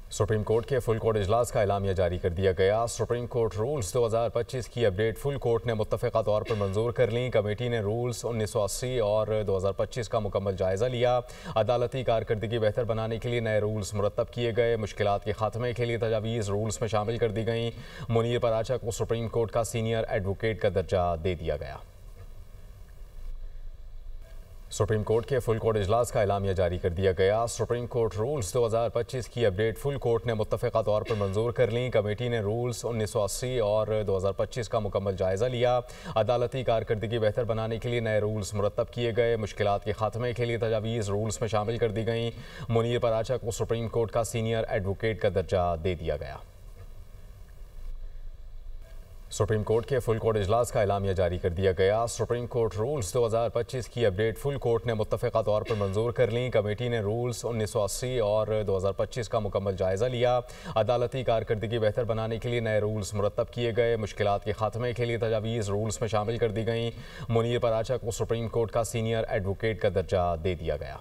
Supreme court के full court इजलास का एलामिया जारी कर दिया गया। सुप्रीम कोर्ट रूल्स 2025 की अपडेट फुल कोर्ट ने मुत्तफ़िक़ा तौर पर मंजूर कर ली। कमेटी ने रूल्स 1980 और 2025 का मुकम्मल जायज़ा लिया। अदालती कारकर्दगी बेहतर बनाने के लिए नए रूल्स मुरतब किए गए। मुश्किलात के खात्मे के लिए तजावीज़ रूल्स में शामिल कर दी गई। मुनीर पराचा को सुप्रीम कोर्ट का सीनियर एडवोकेट का दर्जा दे दिया गया। सुप्रीम कोर्ट के फुल कोर्ट इजलास का एलामिया जारी कर दिया गया। सुप्रीम कोर्ट रूल्स 2025 की अपडेट फुल कोर्ट ने मुत्तफ़िक़ा तौर पर मंजूर कर ली। कमेटी ने रूल्स 1980 और 2025 का मुकम्मल जायज़ा लिया। अदालती कारकर्दगी बेहतर बनाने के लिए नए रूल्स मुरतब किए गए। मुश्किलात के खात्मे के लिए तजावीज़ रूल्स में शामिल कर दी गई। मुनीर पराचा को सुप्रीम कोर्ट का सीनियर एडवोकेट का दर्जा दे दिया गया। सुप्रीम कोर्ट के फुल कोर्ट इजलास का एलामिया जारी कर दिया गया। सुप्रीम कोर्ट रूल्स 2025 की अपडेट फुल कोर्ट ने मुत्तफ़िक़ा तौर पर मंजूर कर ली। कमेटी ने रूल्स 1980 और 2025 का मुकम्मल जायज़ा लिया। अदालती कारकर्दगी बेहतर बनाने के लिए नए रूल्स मुरतब किए गए। मुश्किलात के खात्मे के लिए तजावीज़ रूल्स में शामिल कर दी गई। मुनीर पराचा को सुप्रीम कोर्ट का सीनियर एडवोकेट का दर्जा दे दिया गया।